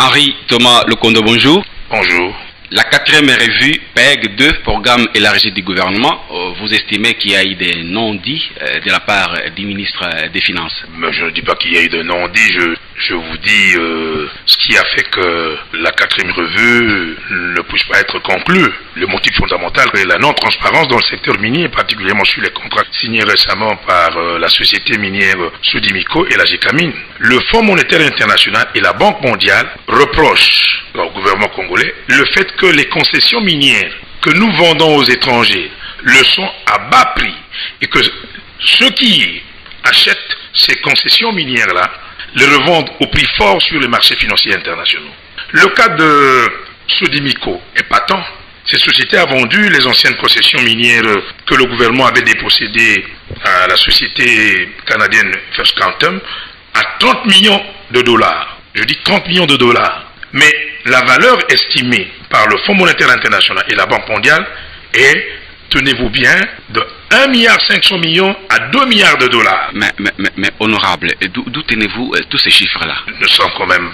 Henri Thomas Lokondo, bonjour. Bonjour. La 4e revue PEG 2, programme élargi du gouvernement, vous estimez qu'il y a eu des non-dits de la part du ministre des Finances? Mais je ne dis pas qu'il y a eu de non-dits, je vous dis ce qui a fait que la 4e revue ne puisse pas être conclue. Le motif fondamental est la non-transparence dans le secteur minier, particulièrement sur les contrats signés récemment par la société minière Sodimico et la GECAMIN. Le Fonds monétaire international et la Banque mondiale reprochent au gouvernement congolais le fait que les concessions minières que nous vendons aux étrangers le sont à bas prix et que ceux qui achètent ces concessions minières-là les revendent au prix fort sur les marchés financiers internationaux. Le cas de Sodimico est patent. Cette société a vendu les anciennes concessions minières que le gouvernement avait dépossédées à la société canadienne First Quantum à 30 millions de dollars. Je dis 30 millions de dollars. Mais la valeur estimée par le Fonds monétaire international et la Banque mondiale est, tenez-vous bien, de 1,5 milliard à 2 milliards de dollars. Mais honorable, d'où tenez-vous tous ces chiffres-là? Nous sommes quand même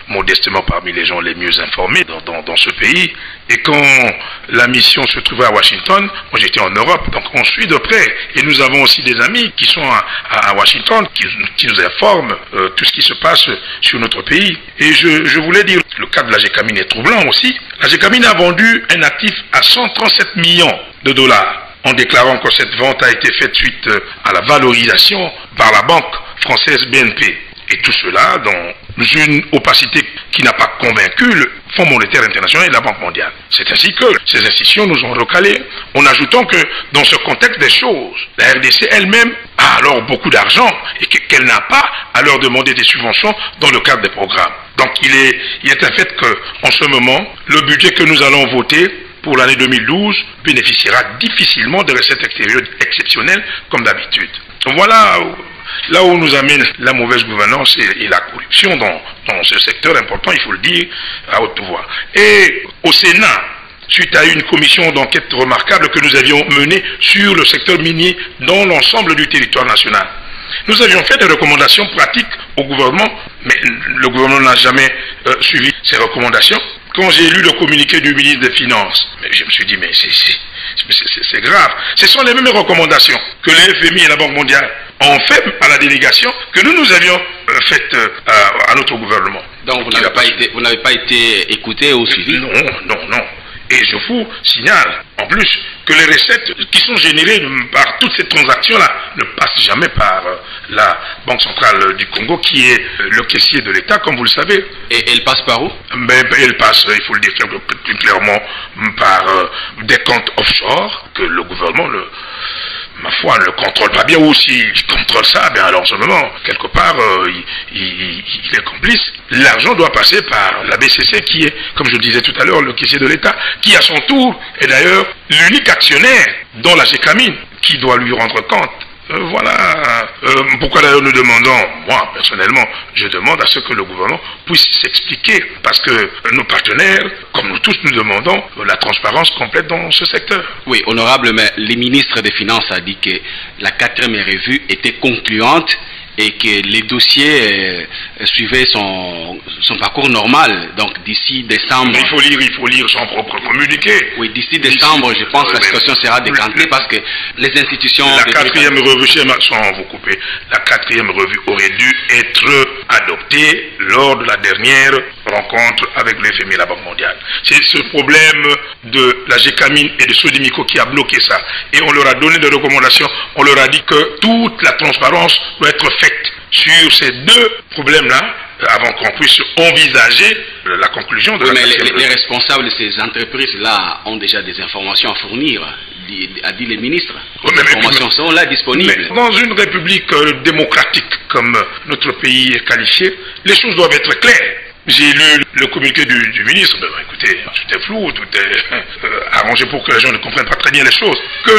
modestement parmi les gens les mieux informés dans ce pays. Et quand la mission se trouvait à Washington, moi j'étais en Europe, donc on suit de près. Et nous avons aussi des amis qui sont à Washington, qui nous informent tout ce qui se passe sur notre pays. Et je voulais dire, le cas de la GECAMIN est troublant aussi. La GECAMIN a vendu un actif à 137 millions de dollars, en déclarant que cette vente a été faite suite à la valorisation par la banque française BNP. Et tout cela dans une opacité qui n'a pas convaincu le Fonds monétaire international et la Banque mondiale. C'est ainsi que ces institutions nous ont recalés, en ajoutant que dans ce contexte des choses, la RDC elle-même a alors beaucoup d'argent et qu'elle n'a pas à leur demander des subventions dans le cadre des programmes. Donc il est un fait qu'en ce moment, le budget que nous allons voter pour l'année 2012 bénéficiera difficilement de recettes extérieures exceptionnelles comme d'habitude. Voilà là où nous amène la mauvaise gouvernance et la corruption dans ce secteur important, il faut le dire, à haute voix. Et au Sénat, suite à une commission d'enquête remarquable que nous avions menée sur le secteur minier dans l'ensemble du territoire national, nous avions fait des recommandations pratiques au gouvernement, mais le gouvernement n'a jamais suivi ces recommandations. Quand j'ai lu le communiqué du ministre des Finances, je me suis dit, mais c'est grave. Ce sont les mêmes recommandations que le FMI et la Banque mondiale ont fait à la délégation que nous avions faites à notre gouvernement. Donc vous n'avez pas été écouté ou suivi? Non. Et je vous signale, en plus, que les recettes qui sont générées par toutes ces transactions-là ne passent jamais par la Banque centrale du Congo, qui est le caissier de l'État, comme vous le savez. Et elle passe par où? Elle passe, il faut le dire plus clairement, par des comptes offshore que le gouvernement, ma foi, ne contrôle pas bien, ou s'il contrôle ça, bien alors en ce moment, quelque part, il est complice. L'argent doit passer par la BCC, qui est, comme je le disais tout à l'heure, le caissier de l'État, qui à son tour est d'ailleurs l'unique actionnaire dans la GECAMIN, qui doit lui rendre compte. Voilà pourquoi d'ailleurs nous demandons, moi personnellement, je demande à ce que le gouvernement puisse s'expliquer, parce que nos partenaires, comme nous tous, nous demandons la transparence complète dans ce secteur. Oui, honorable, mais le ministre des Finances a dit que la 4e revue était concluante et que les dossiers suivaient son parcours normal. Donc d'ici décembre... Mais il faut lire son propre communiqué. Oui, d'ici décembre, je pense que la situation sera décantée parce que les institutions... La 4e revue, sans vous couper, la 4e revue aurait dû être adoptée lors de la dernière rencontre avec le FMI et la Banque mondiale. C'est ce problème de la GECAMIN et de Sodimico qui a bloqué ça. Et on leur a donné des recommandations, on leur a dit que toute la transparence doit être faite sur ces deux problèmes-là, avant qu'on puisse envisager la conclusion de la mais les responsables de ces entreprises-là ont déjà des informations à fournir, a dit les ministres. Les informations sont là disponibles. Mais dans une république démocratique comme notre pays est qualifié, les choses doivent être claires. J'ai lu le communiqué du ministre, écoutez, tout est flou, tout est arrangé pour que les gens ne comprennent pas très bien les choses. Que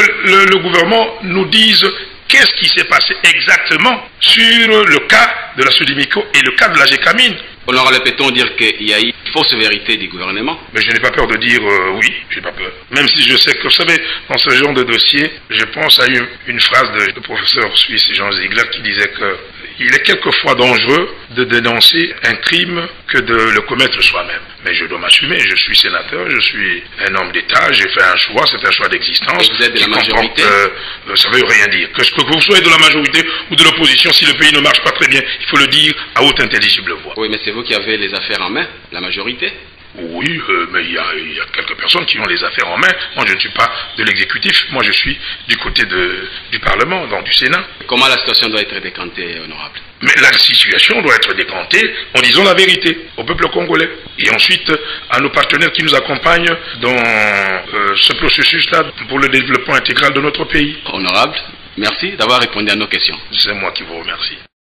le gouvernement nous dise qu'est-ce qui s'est passé exactement sur le cas de la Sodimico et le cas de la GECAMIN. Honorable, peut-on dire qu'il y a eu fausse vérité du gouvernement. Mais je n'ai pas peur de dire oui, je n'ai pas peur. Même si je sais que, vous savez, dans ce genre de dossier, je pense à une phrase du professeur suisse Jean Ziegler qui disait que il est quelquefois dangereux de dénoncer un crime que de le commettre soi-même. Mais je dois m'assumer, je suis sénateur, je suis un homme d'État, j'ai fait un choix, c'est un choix d'existence. Et vous êtes de la majorité? Ça ne veut rien dire. Que vous soyez de la majorité ou de l'opposition, si le pays ne marche pas très bien, il faut le dire à haute intelligible voix. Oui, mais c'est vous qui avez les affaires en main, la majorité. Oui, mais il y a quelques personnes qui ont les affaires en main. Moi, je ne suis pas de l'exécutif. Moi, je suis du côté du Parlement, donc du Sénat. Comment la situation doit être décantée, honorable? Mais la situation doit être décantée en disant la vérité au peuple congolais. Et ensuite, à nos partenaires qui nous accompagnent dans ce processus-là pour le développement intégral de notre pays. Honorable, merci d'avoir répondu à nos questions. C'est moi qui vous remercie.